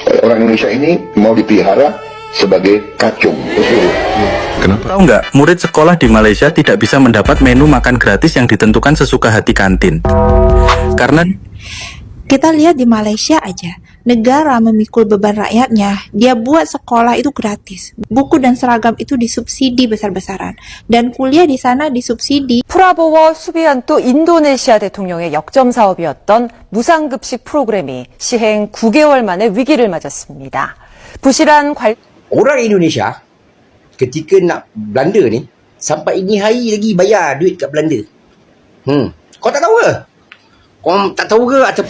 Orang Indonesia ini mau dipelihara sebagai kacung. Kenapa? Tahu nggak, murid sekolah di Malaysia tidak bisa mendapat menu makan gratis yang ditentukan sesuka hati kantin. Karena Kita lihat di Malaysia aja, negara memikul beban rakyatnya, dia buat sekolah itu gratis. Buku dan seragam itu disubsidi besar-besaran. Dan kuliah di sana disubsidi. 프라보워 수비한 또 인도네시아 대통령의 역점 사업이었던 무상급식 프로그램이 시행 9개월 만에 위기를 맞았습니다. 부실한 Orang Indonesia ketika nak Belanda ni sampai ini hari lagi bayar duit kat Belanda. Kau tak tahu ke? Kau tak tahu ke atau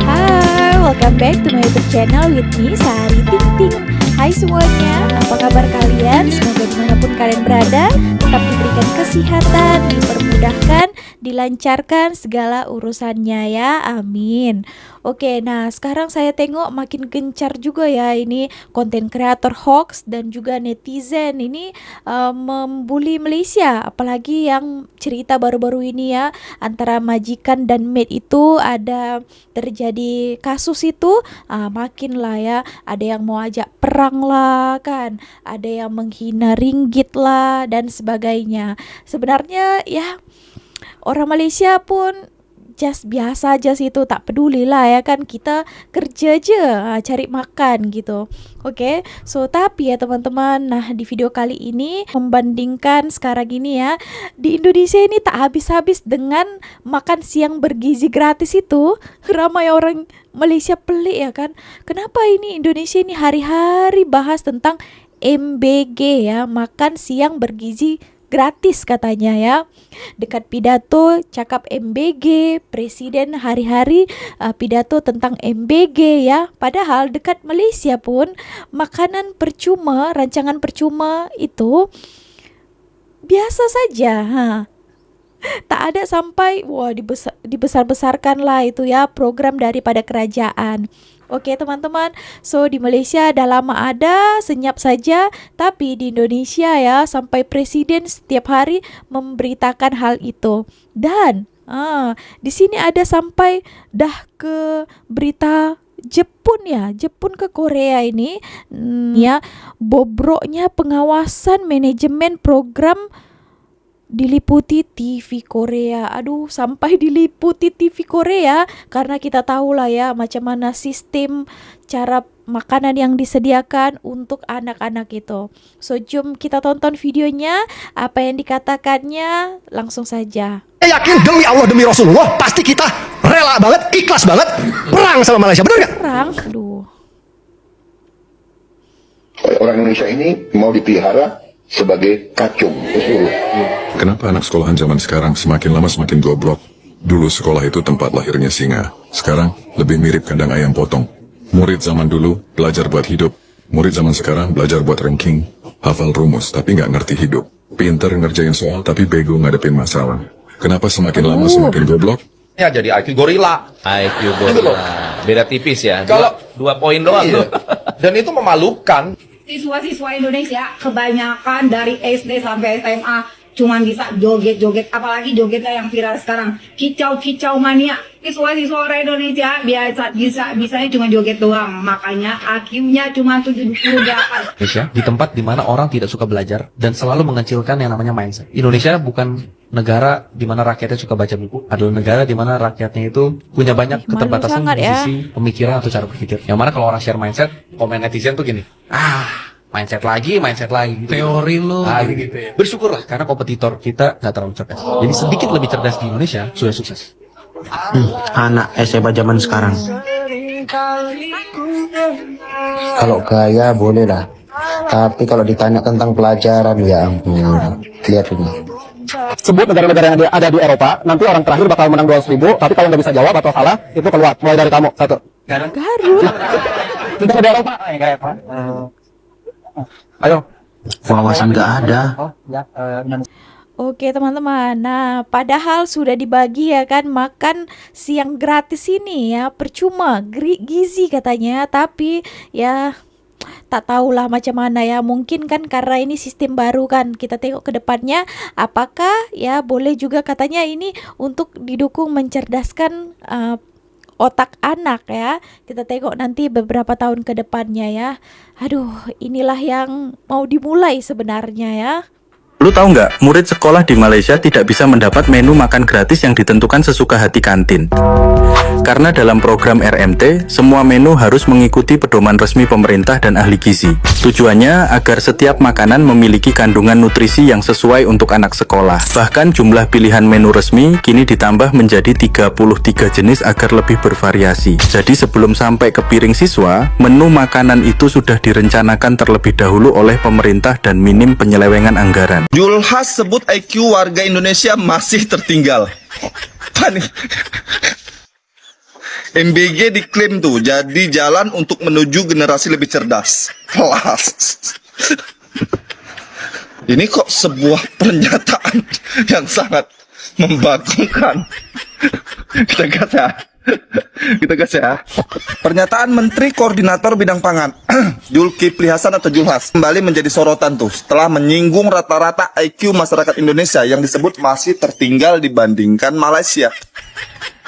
Hai, welcome back to my YouTube channel with me, Sari Ting Ting. Hai semuanya, apa kabar kalian? Semoga dimanapun kalian berada, tetap diberikan kesehatan, dipermudahkan, dilancarkan segala urusannya ya, amin. Oke, nah sekarang saya tengok makin gencar juga ya ini konten kreator hoax dan juga netizen ini membuli Malaysia, apalagi yang cerita baru-baru ini ya, antara majikan dan maid itu ada terjadi kasus itu, makin lah ya, ada yang mau ajak perang lah kan, ada yang menghina ringgit lah dan sebagainya. Sebenarnya ya orang Malaysia pun just biasa aja sih, itu tak peduli lah ya kan, kita kerja aja cari makan gitu. Oke, so tapi ya teman-teman, nah di video kali ini membandingkan sekarang ini ya, di Indonesia ini tak habis-habis dengan makan siang bergizi gratis itu. Ramai orang Malaysia pelik ya kan, kenapa ini Indonesia ini hari-hari bahas tentang MBG ya, makan siang bergizi gratis katanya ya. Dekat pidato cakap MBG, presiden hari-hari pidato tentang MBG ya. Padahal dekat Malaysia pun makanan percuma, rancangan percuma itu biasa saja. Tak ada sampai wah dibesar-besarkan lah itu ya program daripada kerajaan. Oke teman-teman, so di Malaysia dah lama ada, senyap saja, tapi di Indonesia ya sampai presiden setiap hari memberitakan hal itu. Dan di sini ada sampai dah ke berita Jepun ya, Jepun ke Korea ini ya, bobroknya pengawasan manajemen program diliputi TV Korea. Aduh, sampai diliputi TV Korea, karena kita tahu lah ya macam mana sistem cara makanan yang disediakan untuk anak-anak itu. So jom kita tonton videonya, apa yang dikatakannya langsung saja. Saya yakin demi Allah, demi Rasulullah, pasti kita rela banget, ikhlas banget perang sama Malaysia, benar nggak? Perang, aduh. Orang Indonesia ini mau dipelihara sebagai kacung. Kenapa anak sekolahan zaman sekarang semakin lama semakin goblok? Dulu sekolah itu tempat lahirnya singa. Sekarang lebih mirip kandang ayam potong. Murid zaman dulu belajar buat hidup. Murid zaman sekarang belajar buat ranking. Hafal rumus tapi nggak ngerti hidup. Pinter ngerjain soal tapi bego ngadepin masalah. Kenapa semakin lama semakin goblok? Ya jadi IQ gorila. IQ gorila. Beda tipis ya. Kalau dua poin doang tuh. Dan itu memalukan. Siswa-siswa Indonesia kebanyakan dari SD sampai SMA cuman bisa joget-joget, apalagi jogetnya yang viral sekarang, kicau-kicau mania. Siswa-siswa orang Indonesia bisanya cuma joget doang, makanya IQ-nya cuma 78. Indonesia di tempat di mana orang tidak suka belajar dan selalu mengecilkan yang namanya mindset. Indonesia bukan negara di mana rakyatnya suka baca buku, adalah negara di mana rakyatnya itu punya banyak keterbatasan di sisi pemikiran atau cara berpikir. Yang mana kalau orang share mindset, komen netizen tuh gini, mindset lagi, teori lo, gitu ya. Bersyukurlah karena kompetitor kita nggak terlalu cerdas. Jadi sedikit lebih cerdas di Indonesia sudah sukses. Anak SMA zaman sekarang. Kalau gaya boleh lah, tapi kalau ditanya tentang pelajaran ya ampun, lihat ini. Sebut negara-negara yang ada di Eropa, nanti orang terakhir bakal menang 200.000, tapi kalau nggak bisa jawab atau salah, itu keluar. Mulai dari kamu, satu. Garut. Negara di Eropa, ayo. Wawasan nggak ada. Oke teman-teman, nah padahal sudah dibagi ya kan makan siang gratis ini ya, percuma, gizi katanya, tapi ya tak tahulah macam mana ya. Mungkin kan karena ini sistem baru kan, kita tengok ke depannya apakah ya boleh juga katanya ini untuk didukung mencerdaskan otak anak ya. Kita tengok nanti beberapa tahun ke depannya ya. Aduh, inilah yang mau dimulai sebenarnya ya. Lu tahu nggak, murid sekolah di Malaysia tidak bisa mendapat menu makan gratis yang ditentukan sesuka hati kantin. Karena dalam program RMT, semua menu harus mengikuti pedoman resmi pemerintah dan ahli gizi. Tujuannya agar setiap makanan memiliki kandungan nutrisi yang sesuai untuk anak sekolah. Bahkan jumlah pilihan menu resmi kini ditambah menjadi 33 jenis agar lebih bervariasi. Jadi sebelum sampai ke piring siswa, menu makanan itu sudah direncanakan terlebih dahulu oleh pemerintah dan minim penyelewengan anggaran. Julhas sebut IQ warga Indonesia masih tertinggal. Panik. MBG diklaim tuh jadi jalan untuk menuju generasi lebih cerdas. Kelas. Ini kok sebuah pernyataan yang sangat membagongkan. Kita gas ya. Pernyataan Menteri Koordinator Bidang Pangan Zulkifli Hasan atau Julhas kembali menjadi sorotan tuh setelah menyinggung rata-rata IQ masyarakat Indonesia yang disebut masih tertinggal dibandingkan Malaysia.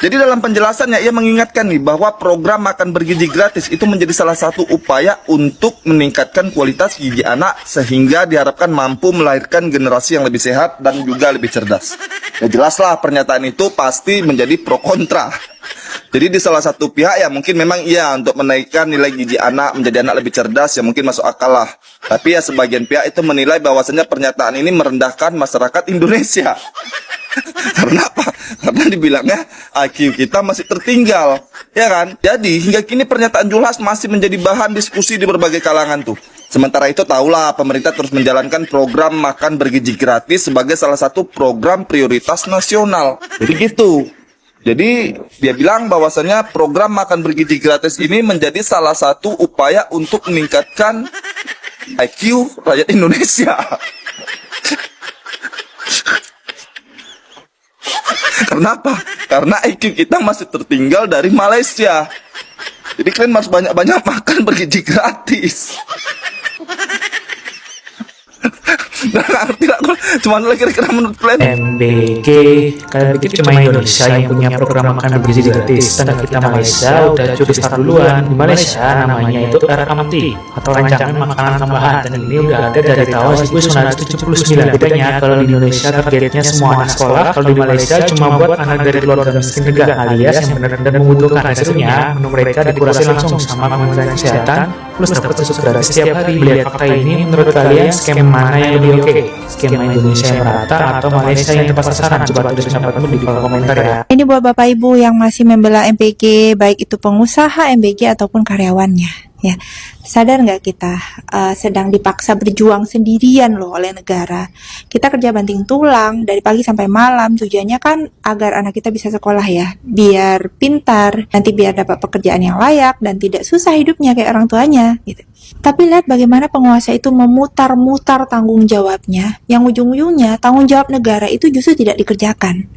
Jadi dalam penjelasannya ia mengingatkan nih bahwa program makan bergizi gratis itu menjadi salah satu upaya untuk meningkatkan kualitas gizi anak sehingga diharapkan mampu melahirkan generasi yang lebih sehat dan juga lebih cerdas. Ya jelaslah pernyataan itu pasti menjadi pro kontra. Jadi di salah satu pihak ya mungkin memang iya untuk menaikkan nilai gizi anak menjadi anak lebih cerdas ya mungkin masuk akal lah. Tapi ya sebagian pihak itu menilai bahwasanya pernyataan ini merendahkan masyarakat Indonesia. Karena apa? Karena dibilangnya IQ kita masih tertinggal, ya kan? Jadi hingga kini pernyataan Julhas masih menjadi bahan diskusi di berbagai kalangan tuh. Sementara itu tahulah pemerintah terus menjalankan program makan bergizi gratis sebagai salah satu program prioritas nasional. Jadi gitu. Jadi dia bilang bahwasanya program makan bergizi gratis ini menjadi salah satu upaya untuk meningkatkan IQ rakyat Indonesia. Kenapa? Karena IQ kita masih tertinggal dari Malaysia. Jadi kalian harus banyak-banyak makan bergizi gratis. Nggak ngerti lah, cuman lagi kira-kira menurut kalian MBG, kalian pikir cuma Indonesia yang punya program makan bergizi gratis, sedangkan kita Malaysia udah curi start duluan. Di Malaysia namanya itu RMT atau rancangan makanan tambahan, dan ini udah ada dari tahun 1979. Bedanya kalau di Indonesia targetnya semua anak sekolah, kalau di Malaysia cuma buat anak dari keluarga miskin negara alias yang benar-benar membutuhkan. Hasilnya menu mereka dikurasi langsung sama Kementerian Kesehatan plus dapat susu gratis setiap hari. Melihat fakta ini, menurut kalian skema mana yang lebih oke? Skema Indonesia yang merata atau Malaysia yang tepat sasaran? Coba tulis pendapatmu di kolom komentar ya. Ini buat Bapak Ibu yang masih membela MBG, baik itu pengusaha MBG ataupun karyawannya. Ya, sadar nggak kita sedang dipaksa berjuang sendirian loh oleh negara. Kita kerja banting tulang dari pagi sampai malam. Tujuannya kan agar anak kita bisa sekolah ya, biar pintar, nanti biar dapat pekerjaan yang layak dan tidak susah hidupnya kayak orang tuanya. Gitu. Tapi lihat bagaimana penguasa itu memutar-mutar tanggung jawabnya, yang ujung-ujungnya tanggung jawab negara itu justru tidak dikerjakan.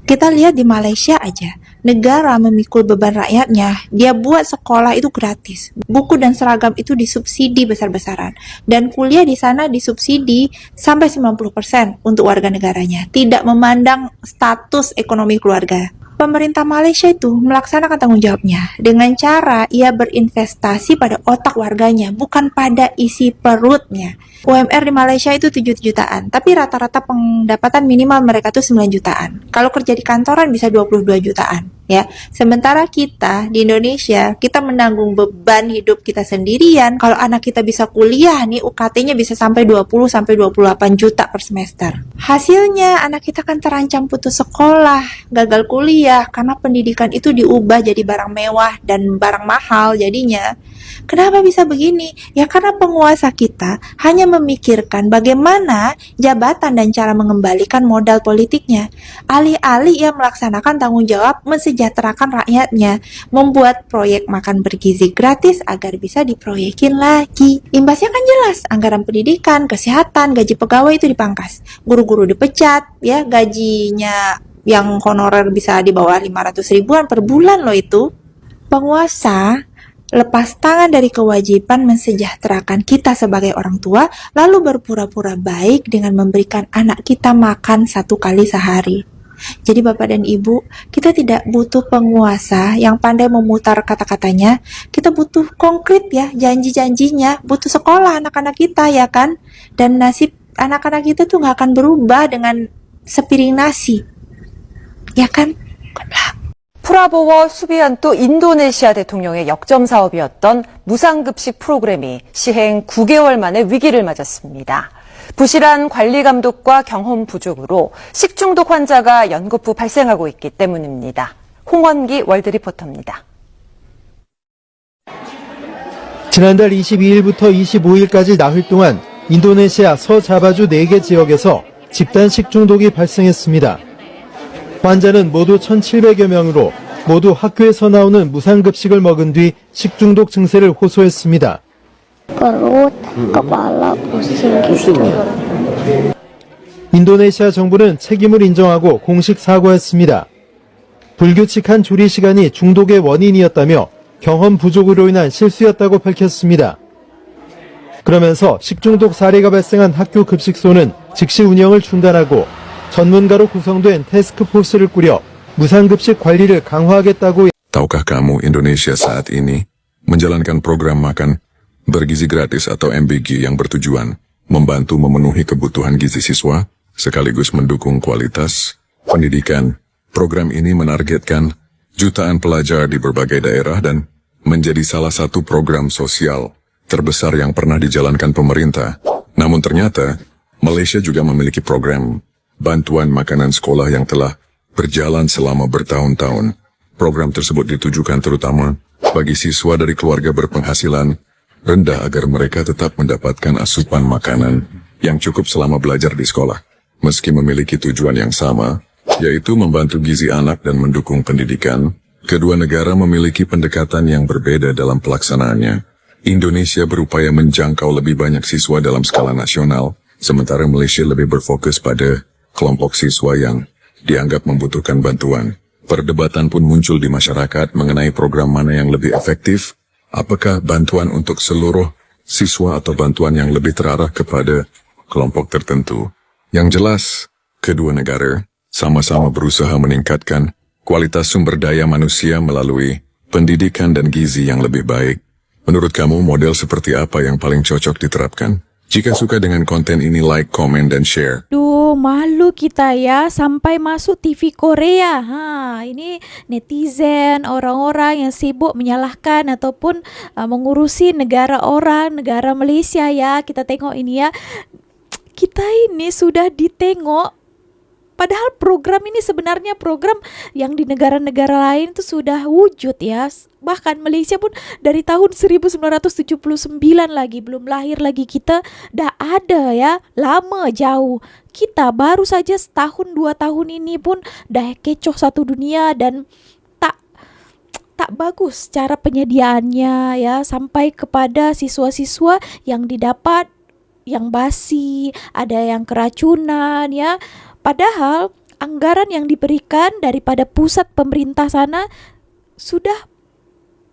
Kita lihat di Malaysia aja, negara memikul beban rakyatnya, dia buat sekolah itu gratis. Buku dan seragam itu disubsidi besar-besaran. Dan kuliah di sana disubsidi sampai 90% untuk warga negaranya. Tidak memandang status ekonomi keluarga. Pemerintah Malaysia itu melaksanakan tanggung jawabnya dengan cara ia berinvestasi pada otak warganya, bukan pada isi perutnya. UMR di Malaysia itu 7 jutaan, tapi rata-rata pendapatan minimal mereka tuh 9 jutaan. Kalau kerja di kantoran bisa 22 jutaan. Ya, sementara kita di Indonesia, kita menanggung beban hidup kita sendirian. Kalau anak kita bisa kuliah nih, UKT-nya bisa sampai 20 sampai 28 juta per semester. Hasilnya anak kita kan terancam putus sekolah, gagal kuliah karena pendidikan itu diubah jadi barang mewah dan barang mahal jadinya. Kenapa bisa begini? Ya karena penguasa kita hanya memikirkan bagaimana jabatan dan cara mengembalikan modal politiknya. Alih-alih ia melaksanakan tanggung jawab mensejahterakan rakyatnya, membuat proyek makan bergizi gratis agar bisa diproyekin lagi. Imbasnya kan jelas, anggaran pendidikan, kesehatan, gaji pegawai itu dipangkas. Guru-guru dipecat, ya gajinya yang honorer bisa di bawah 500 ribuan per bulan loh itu. Penguasa lepas tangan dari kewajiban mensejahterakan kita sebagai orang tua, lalu berpura-pura baik dengan memberikan anak kita makan 1 kali sehari. Jadi Bapak dan Ibu, kita tidak butuh penguasa yang pandai memutar kata-katanya, kita butuh konkret ya, janji-janjinya, butuh sekolah anak-anak kita ya kan, dan nasib anak-anak kita tuh gak akan berubah dengan sepiring nasi, ya kan? 프라보워 수비한 또 인도네시아 대통령의 역점 사업이었던 무상급식 프로그램이 시행 9개월 만에 위기를 맞았습니다. 부실한 관리 감독과 경험 부족으로 식중독 환자가 연거푸 발생하고 있기 때문입니다. 홍원기 월드리포터입니다. 지난달 22일부터 25일까지 나흘 동안 인도네시아 서자바주 4개 지역에서 집단 식중독이 발생했습니다. 환자는 모두 1,700여 명으로 모두 학교에서 나오는 무상급식을 먹은 뒤 식중독 증세를 호소했습니다. perut, kepala pusing gitu. 인도네시아 정부는 책임을 인정하고 공식 사과했습니다. 불규칙한 조리 시간이 중독의 원인이었다며 경험 부족으로 인한 실수였다고 밝혔습니다. 그러면서 식중독 사례가 발생한 학교 급식소는 즉시 운영을 중단하고 전문가로 구성된 태스크포스를 꾸려 무상급식 관리를 강화하겠다고. Tahukah kamu Indonesia saat ini menjalankan program makan bergizi gratis atau MBG yang bertujuan membantu memenuhi kebutuhan gizi siswa sekaligus mendukung kualitas pendidikan. Program ini menargetkan jutaan pelajar di berbagai daerah dan menjadi salah satu program sosial terbesar yang pernah dijalankan pemerintah. Namun ternyata Malaysia juga memiliki program bantuan makanan sekolah yang telah berjalan selama bertahun-tahun. Program tersebut ditujukan terutama bagi siswa dari keluarga berpenghasilan rendah agar mereka tetap mendapatkan asupan makanan yang cukup selama belajar di sekolah. Meski memiliki tujuan yang sama, yaitu membantu gizi anak dan mendukung pendidikan, kedua negara memiliki pendekatan yang berbeda dalam pelaksanaannya. Indonesia berupaya menjangkau lebih banyak siswa dalam skala nasional, sementara Malaysia lebih berfokus pada kelompok siswa yang dianggap membutuhkan bantuan. Perdebatan pun muncul di masyarakat mengenai program mana yang lebih efektif, apakah bantuan untuk seluruh siswa atau bantuan yang lebih terarah kepada kelompok tertentu. Yang jelas, kedua negara sama-sama berusaha meningkatkan kualitas sumber daya manusia melalui pendidikan dan gizi yang lebih baik. Menurut kamu model seperti apa yang paling cocok diterapkan? Jika suka dengan konten ini, like, komen, dan share. Duh, malu kita ya sampai masuk TV Korea. Ini netizen, orang-orang yang sibuk menyalahkan ataupun mengurusi negara orang, negara Malaysia ya. Kita tengok ini ya. Kita ini sudah ditengok. Padahal program ini sebenarnya program yang di negara-negara lain itu sudah wujud ya. Bahkan Malaysia pun dari tahun 1979 lagi, belum lahir lagi kita dah ada ya. Lama jauh. Kita baru saja setahun 2 tahun ini pun dah kecoh satu dunia dan tak bagus cara penyediaannya ya, sampai kepada siswa-siswa yang didapat yang basi, ada yang keracunan ya. Padahal anggaran yang diberikan daripada pusat pemerintah sana sudah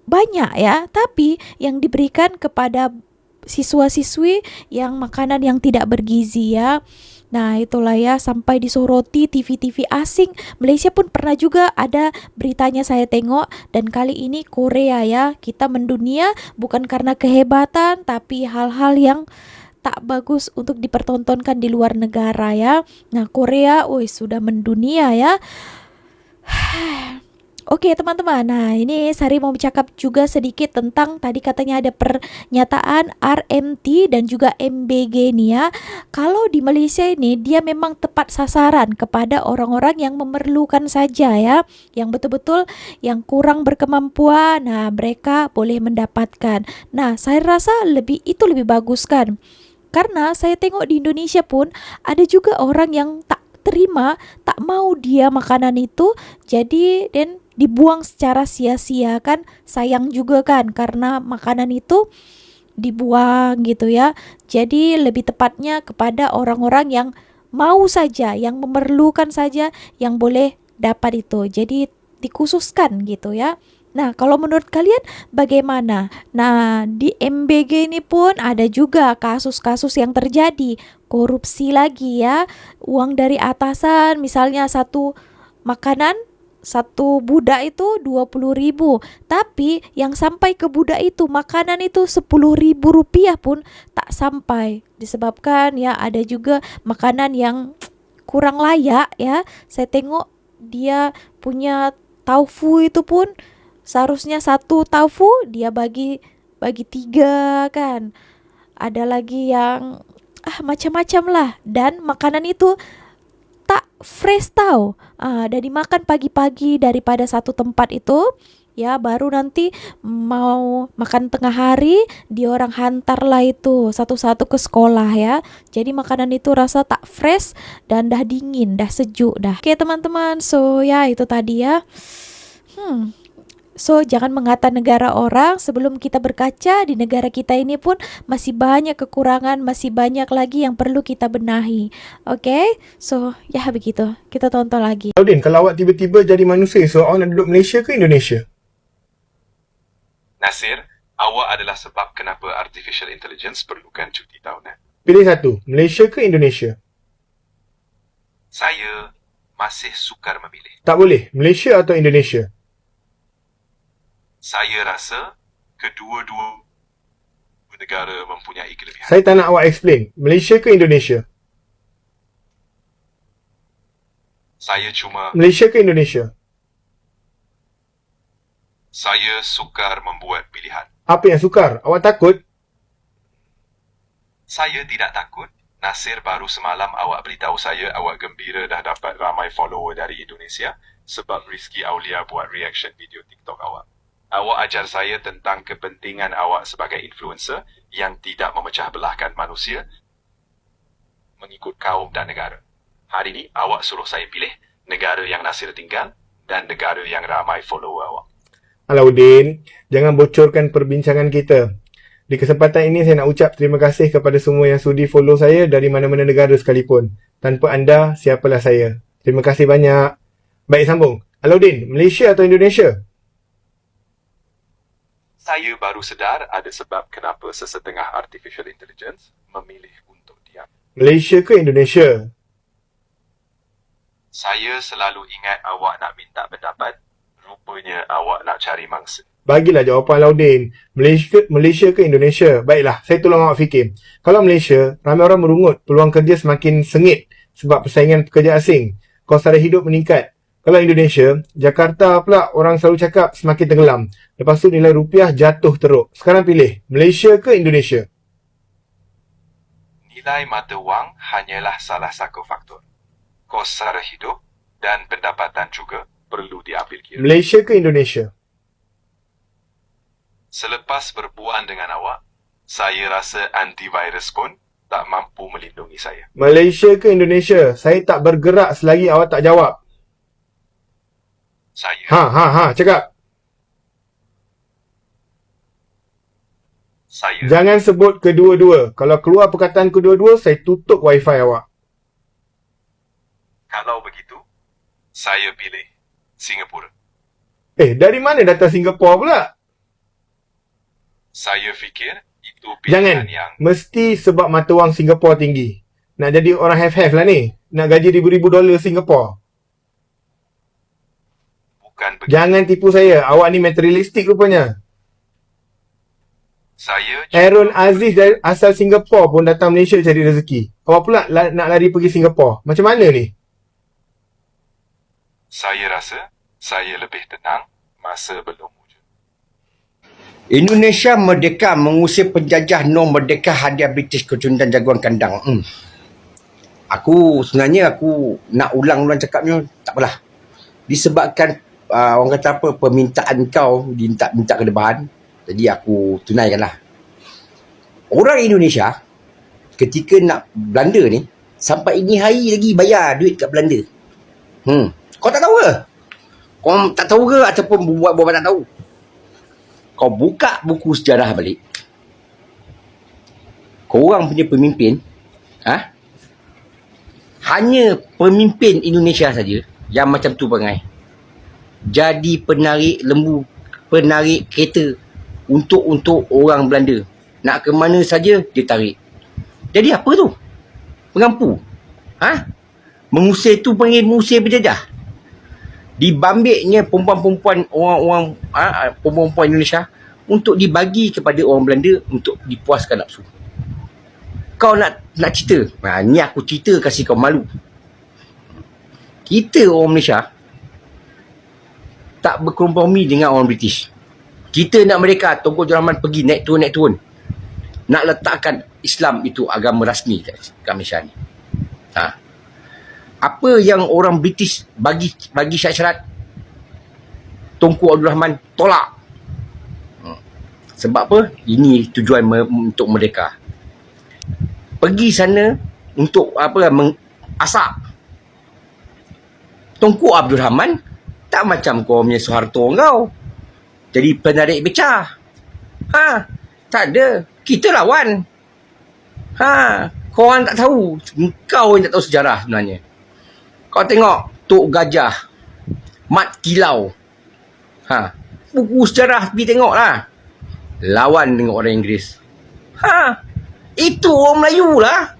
banyak ya, tapi yang diberikan kepada siswa-siswi yang makanan yang tidak bergizi ya. Nah itulah ya, sampai disoroti TV-TV asing. Malaysia pun pernah juga ada beritanya saya tengok, dan kali ini Korea ya. Kita mendunia bukan karena kehebatan, tapi hal-hal yang tak bagus untuk dipertontonkan di luar negara ya. Nah Korea, sudah mendunia ya. Oke teman-teman, nah ini Sari mau bercakap juga sedikit tentang tadi katanya ada pernyataan RMT dan juga MBG nih ya. Kalau di Malaysia ini dia memang tepat sasaran kepada orang-orang yang memerlukan saja ya, yang betul-betul yang kurang berkemampuan, nah mereka boleh mendapatkan. Nah saya rasa itu lebih bagus kan, karena saya tengok di Indonesia pun ada juga orang yang tak terima, tak mau dia makanan itu, jadi dan dibuang secara sia-sia kan, sayang juga kan karena makanan itu dibuang gitu ya. Jadi lebih tepatnya kepada orang-orang yang mau saja, yang memerlukan saja yang boleh dapat itu. Jadi dikhususkan gitu ya. Nah, kalau menurut kalian bagaimana? Nah, di MBG ini pun ada juga kasus-kasus yang terjadi. Korupsi lagi ya. Uang dari atasan, misalnya satu makanan, satu budak itu 20.000. Tapi yang sampai ke budak itu, makanan itu 10.000 rupiah pun tak sampai. Disebabkan ya ada juga makanan yang kurang layak ya. Saya tengok dia punya taufu itu pun seharusnya satu taufu dia bagi 3 kan. Ada lagi yang macam-macam lah, dan makanan itu tak fresh tau. Dan dimakan pagi-pagi daripada satu tempat itu ya, baru nanti mau makan tengah hari dia orang hantar lah itu satu-satu ke sekolah ya. Jadi makanan itu rasa tak fresh dan dah dingin, dah sejuk dah. Oke teman-teman, so ya itu tadi ya. So jangan mengata negara orang sebelum kita berkaca di negara kita ini pun masih banyak kekurangan, masih banyak lagi yang perlu kita benahi. Oke, so ya begitu. Kita tonton lagi. Din, kalau awak tiba-tiba jadi manusia, so awak nak duduk Malaysia ke Indonesia? Nasir, awak adalah sebab kenapa Artificial Intelligence perlukan cuti tahunan. Pilih satu, Malaysia ke Indonesia? Saya masih sukar memilih. Tak boleh, Malaysia atau Indonesia? Saya rasa kedua-dua negara mempunyai kelebihan. Saya tak nak awak explain, Malaysia ke Indonesia? Saya cuma... Malaysia ke Indonesia? Saya sukar membuat pilihan. Apa yang sukar? Awak takut? Saya tidak takut. Nasir, baru semalam awak beritahu saya awak gembira dah dapat ramai follower dari Indonesia sebab Rizky Aulia buat reaction video TikTok awak. Awak ajar saya tentang kepentingan awak sebagai influencer yang tidak memecah belahkan manusia mengikut kaum dan negara. Hari ini awak suruh saya pilih negara yang Nasir tinggal dan negara yang ramai follower awak. Alauddin, jangan bocorkan perbincangan kita. Di kesempatan ini saya nak ucap terima kasih kepada semua yang sudi follow saya dari mana-mana negara sekalipun. Tanpa anda, siapalah saya. Terima kasih banyak. Baik, sambung. Alauddin, Malaysia atau Indonesia? Saya baru sedar ada sebab kenapa sesetengah Artificial Intelligence memilih untuk diam. Malaysia ke Indonesia? Saya selalu ingat awak nak minta pendapat. Rupanya awak nak cari mangsa. Bagilah jawapan Alauddin. Malaysia ke Indonesia? Baiklah, saya tolong awak fikir. Kalau Malaysia, ramai orang merungut, peluang kerja semakin sengit sebab persaingan pekerja asing. Kos sara hidup meningkat. Kalau Indonesia, Jakarta pula orang selalu cakap semakin tenggelam. Lepas tu nilai rupiah jatuh teruk. Sekarang pilih, Malaysia ke Indonesia? Nilai mata wang hanyalah salah satu faktor. Kos sara hidup dan pendapatan juga perlu diambil kira. Malaysia ke Indonesia? Selepas berbual dengan awak, saya rasa antivirus pun tak mampu melindungi saya. Malaysia ke Indonesia? Saya tak bergerak selagi awak tak jawab. Saya... Cakap. Saya... Jangan sebut kedua-dua. Kalau keluar perkataan kedua-dua, saya tutup wifi awak. Kalau begitu, saya pilih Singapura. Dari mana datang Singapura pula? Saya fikir itu pilihan yang... Mesti sebab mata wang Singapura tinggi. Nak jadi orang have-have lah ni. Nak gaji ribu-ribu dolar Singapura. Bukan begitu. Jangan tipu saya. Awak ni materialistik rupanya. Saya... Aaron Aziz dari asal Singapura pun datang Malaysia cari rezeki. Awak pula nak lari pergi Singapura. Macam mana ni? Saya rasa saya lebih tenang masa belum wujud. Indonesia merdeka mengusir penjajah merdeka hadiah British kecundan jagoan kandang. Aku nak ulang-ulang cakapnya, tak apalah. Disebabkan orang kata apa, permintaan kau minta kelebihan, jadi aku tunaikanlah. Orang Indonesia ketika nak Belanda ni sampai ini hari lagi bayar duit kat Belanda. Kau tak tahu ke? Kau tak tahu ke ataupun buat tak tahu? Kau buka buku sejarah balik. Korang punya pemimpin, hanya pemimpin Indonesia saja yang macam tu perangai. Jadi penarik lembu penarik kereta untuk orang Belanda. Nak ke mana saja dia tarik. Jadi apa tu? Pengampu. Mengusir tu panggil mengusir penjajah. Dibambiknya perempuan-perempuan orang-orang perempuan Indonesia untuk dibagi kepada orang Belanda untuk dipuaskan nafsu. Kau nak cerita? Ni aku cerita kasih kau malu. Kita orang Malaysia tak berkompromi dengan orang British. Kita nak mereka Tunku Abdul Rahman pergi naik turun. Nak letakkan Islam itu agama rasmi kat Malaysia ni. Apa yang orang British bagi syarat-syarat, Tunku Abdul Rahman tolak. Sebab apa? Ini tujuan untuk merdeka. Pergi sana untuk asak. Tunku Abdul Rahman tak macam kau punya Soeharto kau. Jadi penarik beca. Tak ada. Kita lawan. Kau orang tak tahu. Kau yang tak tahu sejarah sebenarnya. Kau tengok Tok Gajah, Mat Kilau. Buku sejarah pergi tengok lah. Lawan dengan orang Inggeris. Itu orang Melayu lah.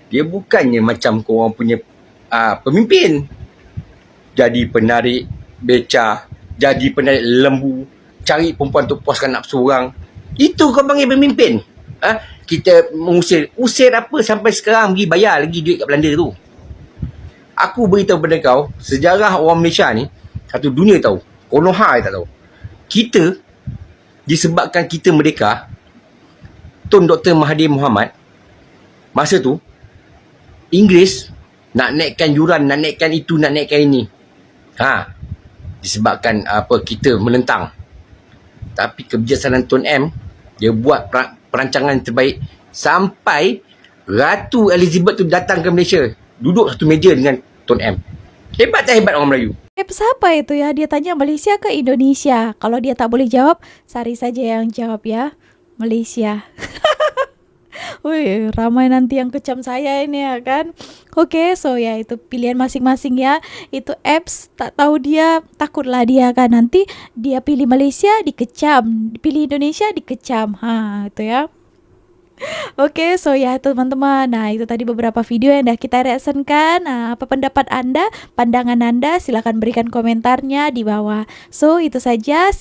Dia bukannya macam kau orang punya pemimpin. Jadi penarik beca, jadi penarik lembu, cari perempuan untuk puaskan nafsu orang. Itu kau panggil pemimpin. Kita mengusir. Usir apa sampai sekarang pergi bayar lagi duit kat Belanda tu. Aku beritahu pada kau, sejarah orang Malaysia ni, satu dunia tahu. Konoha tak tahu. Kita, disebabkan kita merdeka, Tun Dr. Mahathir Mohamad, masa tu, Inggeris nak naikkan yuran, nak naikkan itu, nak naikkan ini. Disebabkan kita menentang. Tapi kebijaksanaan Tun M, dia buat perancangan terbaik sampai Ratu Elizabeth tu datang ke Malaysia, duduk satu meja dengan Tun M. Hebat tak hebat orang Melayu? Siapa itu ya? Dia tanya Malaysia ke Indonesia? Kalau dia tak boleh jawab, Sari saja yang jawab ya. Malaysia. Wih, ramai nanti yang kecam saya ini ya kan. Oke, so ya itu pilihan masing-masing ya. Itu apps tak tahu dia, takutlah dia kan nanti dia pilih Malaysia dikecam, pilih Indonesia dikecam. Itu ya. Oke, so ya teman-teman. Nah, itu tadi beberapa video yang dah kita reactionkan. Apa pendapat Anda, pandangan Anda? Silahkan berikan komentarnya di bawah. So, itu saja.